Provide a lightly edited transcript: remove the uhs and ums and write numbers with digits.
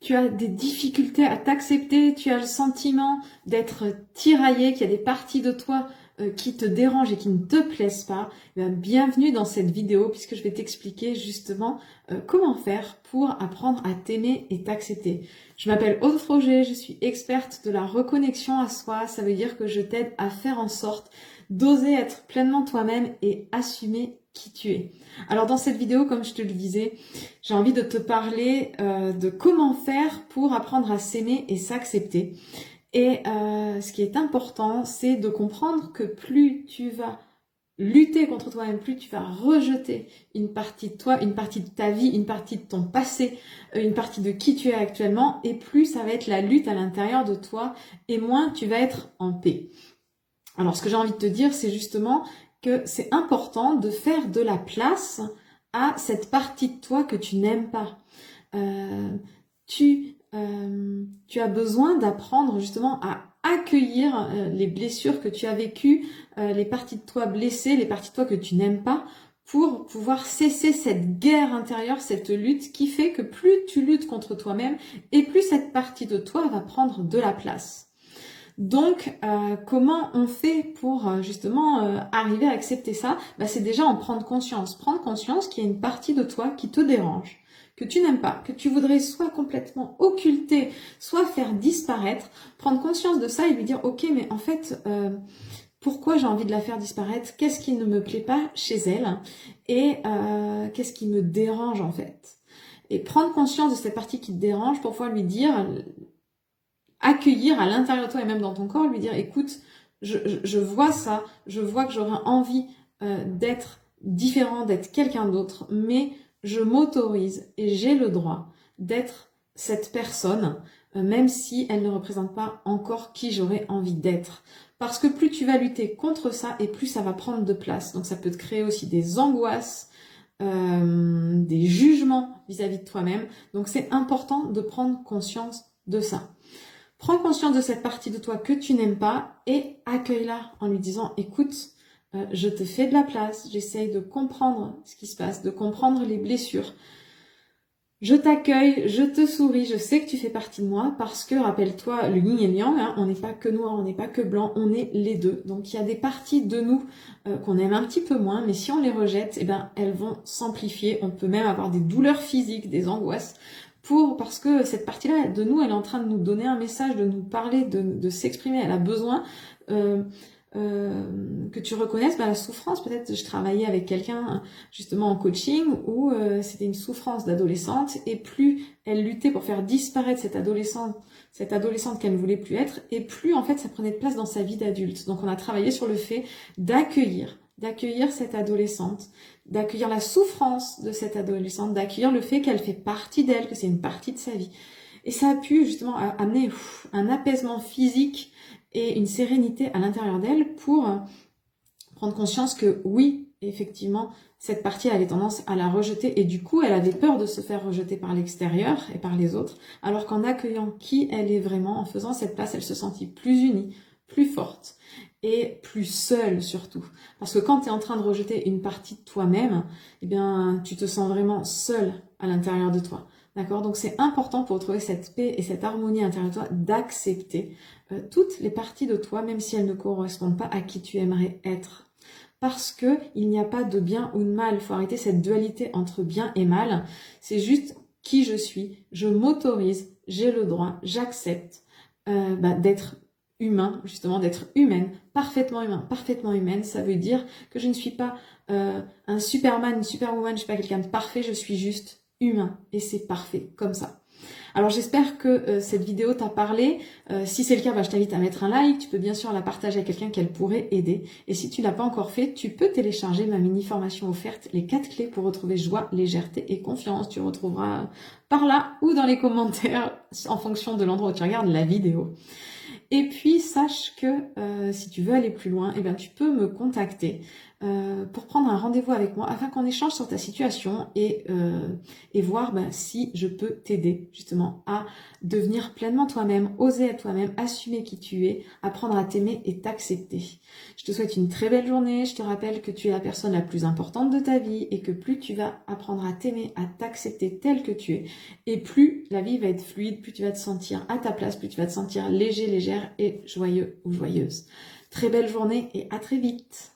tu as des difficultés à t'accepter, tu as le sentiment d'être tiraillé, qu'il y a des parties de toi qui te dérangent et qui ne te plaisent pas, bienvenue dans cette vidéo puisque je vais t'expliquer justement comment faire pour apprendre à t'aimer et t'accepter. Je m'appelle Aude Froger, je suis experte de la reconnexion à soi, ça veut dire que je t'aide à faire en sorte d'oser être pleinement toi-même et assumer qui tu es. Alors dans cette vidéo, comme je te le disais, j'ai envie de te parler de comment faire pour apprendre à s'aimer et s'accepter. Et ce qui est important, c'est de comprendre que plus tu vas lutter contre toi-même, plus tu vas rejeter une partie de toi, une partie de ta vie, une partie de ton passé, une partie de qui tu es actuellement, et plus ça va être la lutte à l'intérieur de toi, et moins tu vas être en paix. Alors ce que j'ai envie de te dire, c'est justement que c'est important de faire de la place à cette partie de toi que tu n'aimes pas. Tu as besoin d'apprendre justement à accueillir les blessures que tu as vécues, les parties de toi blessées, les parties de toi que tu n'aimes pas, pour pouvoir cesser cette guerre intérieure, cette lutte qui fait que plus tu luttes contre toi-même et plus cette partie de toi va prendre de la place. Donc, comment on fait pour justement arriver à accepter ça? C'est déjà en prendre conscience. Prendre conscience qu'il y a une partie de toi qui te dérange, que tu n'aimes pas, que tu voudrais soit complètement occulter, soit faire disparaître. Prendre conscience de ça et lui dire, ok, mais en fait, pourquoi j'ai envie de la faire disparaître? Qu'est-ce qui ne me plaît pas chez elle? Et qu'est-ce qui me dérange en fait? Et prendre conscience de cette partie qui te dérange pour pouvoir lui dire... accueillir à l'intérieur de toi et même dans ton corps, lui dire écoute, je vois ça, je vois que j'aurais envie d'être différent, d'être quelqu'un d'autre, mais je m'autorise et j'ai le droit d'être cette personne, même si elle ne représente pas encore qui j'aurais envie d'être. Parce que plus tu vas lutter contre ça et plus ça va prendre de place. Donc ça peut te créer aussi des angoisses, des jugements vis-à-vis de toi-même. Donc c'est important de prendre conscience de ça. Prends conscience de cette partie de toi que tu n'aimes pas et accueille-la en lui disant « Écoute, je te fais de la place, j'essaye de comprendre ce qui se passe, de comprendre les blessures. Je t'accueille, je te souris, je sais que tu fais partie de moi parce que, rappelle-toi, le yin et le yang, on n'est pas que noir, on n'est pas que blanc, on est les deux. Donc il y a des parties de nous qu'on aime un petit peu moins, mais si on les rejette, elles vont s'amplifier. On peut même avoir des douleurs physiques, des angoisses. Parce que cette partie-là de nous, elle est en train de nous donner un message, de nous parler, de s'exprimer. Elle a besoin que tu reconnaisses la souffrance. Peut-être je travaillais avec quelqu'un justement en coaching où c'était une souffrance d'adolescente et plus elle luttait pour faire disparaître cette adolescente qu'elle ne voulait plus être, et plus en fait ça prenait de place dans sa vie d'adulte. Donc on a travaillé sur le fait d'accueillir cette adolescente, d'accueillir la souffrance de cette adolescente, d'accueillir le fait qu'elle fait partie d'elle, que c'est une partie de sa vie. Et ça a pu justement amener un apaisement physique et une sérénité à l'intérieur d'elle pour prendre conscience que oui, effectivement, cette partie avait tendance à la rejeter et du coup, elle avait peur de se faire rejeter par l'extérieur et par les autres, alors qu'en accueillant qui elle est vraiment, en faisant cette place, elle se sentit plus unie, plus forte et plus seule surtout. Parce que quand tu es en train de rejeter une partie de toi-même, tu te sens vraiment seule à l'intérieur de toi. D'accord? Donc c'est important pour trouver cette paix et cette harmonie intérieure de toi d'accepter toutes les parties de toi, même si elles ne correspondent pas à qui tu aimerais être. Parce que il n'y a pas de bien ou de mal. Il faut arrêter cette dualité entre bien et mal. C'est juste qui je suis. Je m'autorise, j'ai le droit, j'accepte d'être humain, justement, d'être humaine, parfaitement humaine. Ça veut dire que je ne suis pas un Superman, une Superwoman, je ne suis pas quelqu'un de parfait, je suis juste humain. Et c'est parfait, comme ça. Alors j'espère que cette vidéo t'a parlé. Si c'est le cas, je t'invite à mettre un like. Tu peux bien sûr la partager à quelqu'un qu'elle pourrait aider. Et si tu l'as pas encore fait, tu peux télécharger ma mini-formation offerte, les 4 clés pour retrouver joie, légèreté et confiance. Tu le retrouveras par là ou dans les commentaires en fonction de l'endroit où tu regardes la vidéo. Et puis sache que si tu veux aller plus loin, tu peux me contacter. pour prendre un rendez-vous avec moi afin qu'on échange sur ta situation et voir si je peux t'aider justement à devenir pleinement toi-même, oser être toi-même, assumer qui tu es, apprendre à t'aimer et t'accepter. Je te souhaite une très belle journée. Je te rappelle que tu es la personne la plus importante de ta vie et que plus tu vas apprendre à t'aimer, à t'accepter tel que tu es, et plus la vie va être fluide, plus tu vas te sentir à ta place, plus tu vas te sentir léger, légère et joyeux ou joyeuse. Très belle journée et à très vite.